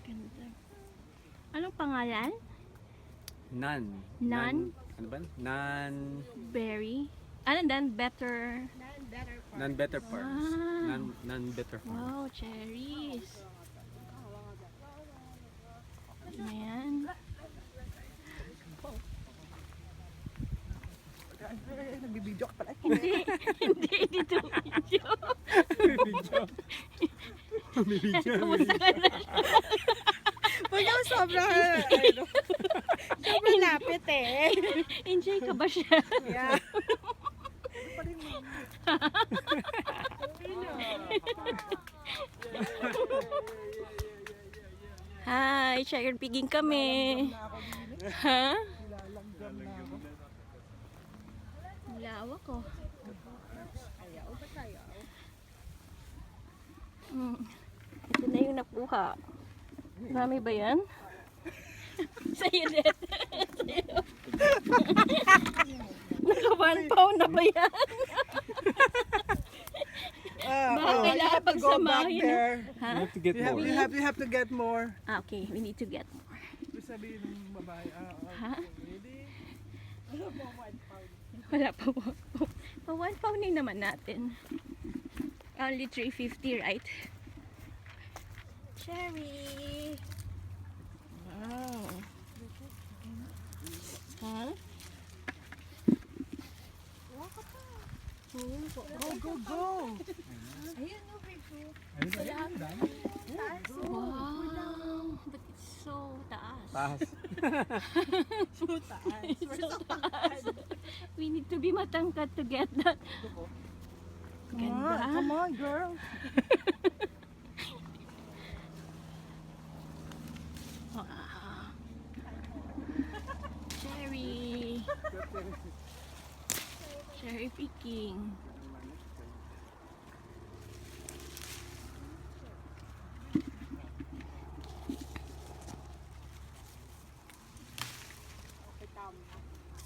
Ganda. Anong pangalan? Nan. Nan? Ano ba? Nan. Berry. Ano dan? Better. Nan Better Farms. Ah. Nan Better Farms. Wow, cherries. Ayan. Nagbibideo ka pala. Hindi, hindi dito video. Video. Video. Kamusta ka na? Huwag yung sobrang, ano, sobrang lapit eh. Enjoy ka ba siya? Yeah. Hi, sugar piging kami. Ha? Ang lawak ko. Ito na yung nakuha. Marami ba yan? Sa'yo din. Sa'yo. Naka 1 pound na ba yan? Baka kailangan pagsamahin. Ha? You have to get more. You have to get more. Ah, okay. We need to get more. Ibig sabihin ng babae, Ha? ready? Wala pa 1 pound. Pa 1 pound din naman natin. Only 350, right? Cherry! Wow! Ha? Go, go, go! Wow! But it's so taas. Taas. So taas. We need to be matangkad to get that. Come on, girl. Wow. Cherry. Cherry picking.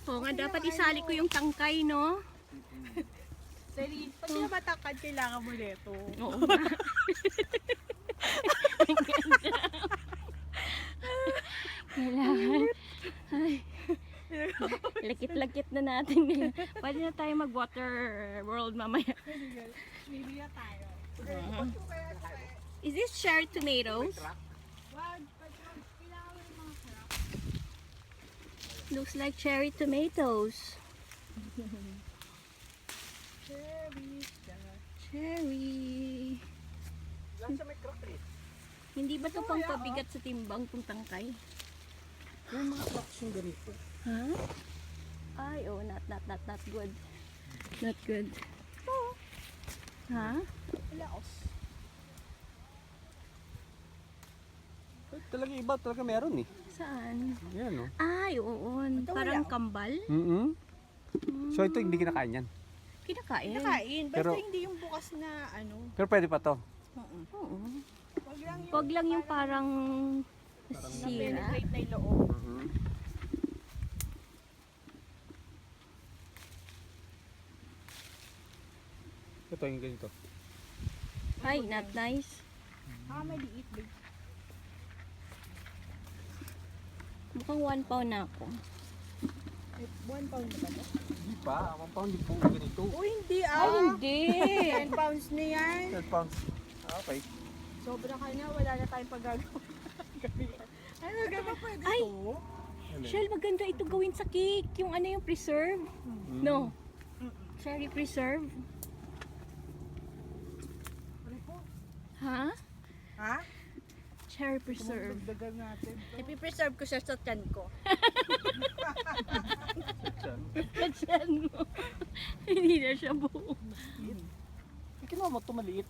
Oo nga, dapat isali ko yung tangkay, no? Sally, pag namatangkad, kailangan mo nito. Oo nga. Ang ganda. Kailangan. Ay. Lakit-lakit na natin. Pwede na tayo mag-water world mamaya. Maybe na tayo. Is this cherry tomatoes? Looks like cherry tomatoes. Cherry. Hindi ba ito pang pabigat sa timbang kung tangkay? Yung mga crocs yung ganito. Ha? Ay, oh, not good. Not good. Ha? Laos. Talaga iba, talaga meron eh. Saan? Yan no. Ay, oo. Parang kambal. So ito hindi kinakain yan. Kinakain. Nakain. Basta Pero- hindi yung bukas na ano. Pero pwede pa to. Oo. Wag lang yung Wag lang yung parang sira. penetrate na yung loob. Ito yung ganito. Ay, not nice. Maliit ba? Mukhang 1 pound na ako. 1 pound na ba ito? Hindi pa, 1 pound din po ganito. Oh, hindi Ay, hindi. 10 pounds na yan. 10 pounds. Okay. Sobra ka na, wala na tayong paggagawa. Ano, gano'n pwede Ay! ito? Shell, maganda ito gawin sa cake. Yung ano yung preserve. No. Cherry preserve. Ha? Ha? Cherry preserve. Dagdagan natin. Ipipreserve ko siya sa tiyan ko. Kadyan mo. Hindi na siya buo. Kinuha mo ito maliit.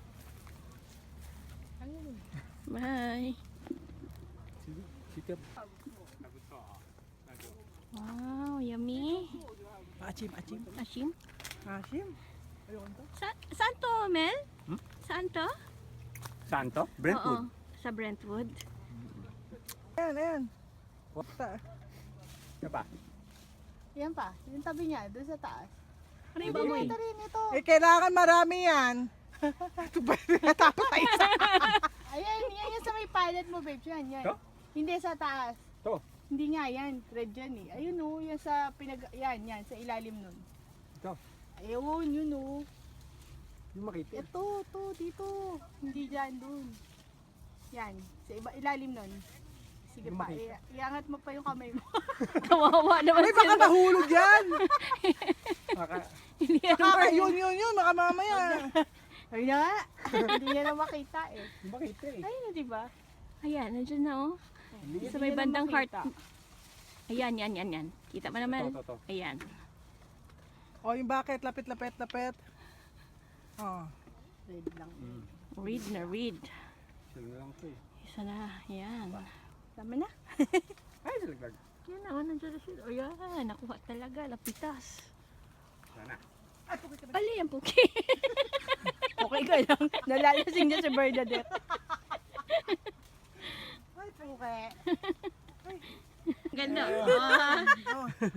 Bye. Sikap. Wow, yummy. Achim. Ashim. Achim? Ayun to. Saan to, Mel? Hmm? Saan to? Saan to? Brentwood. Oo, sa Brentwood. Ayan. What? Ta- Ano pa? Yan pa, yung tabi niya, doon sa taas. Ano yung baboy? Ito rin ito. kailangan marami yan. Ito ba? Natapos tayo sa... Ayan, yan sa may palette mo, babe. Yan, yan. Ito? Hindi sa taas. Ito. Hindi nga yan. Red yan eh. Ayun o, yan sa yan, sa ilalim nun. Ito. Ayun, yun o. Yung makita. Ito, dito. Hindi dyan, dun. Yan, sa ilalim nun. Sige Yung pa, makita. iangat mo pa yung kamay mo. Kawawa naman Ay, baka mahulog yan! Baka, Hindi yan Baka yun, baka mamaya. Ayun na nga. Hindi niya na makita eh. yung makita eh. Ayun na, di ba? Ayan, nandiyan na oh. Hindi. Sa may niya na bandang heart. makita. Ayan, yan. Kita mo naman. Ito. Ayan. O, yung bakit, lapit. Oh. Red lang. Read na read. Sila na lang ito eh. Isa na. Ayan. Tama na. Ay, silaglag. Yan na, nandiyan na siya. Ayan, nakuha talaga. Lapitas. Sana. Pali yan, Puki. Okay ka lang. Nalalasing niya si Bernadette. Ay, puke. Ganda. Oh.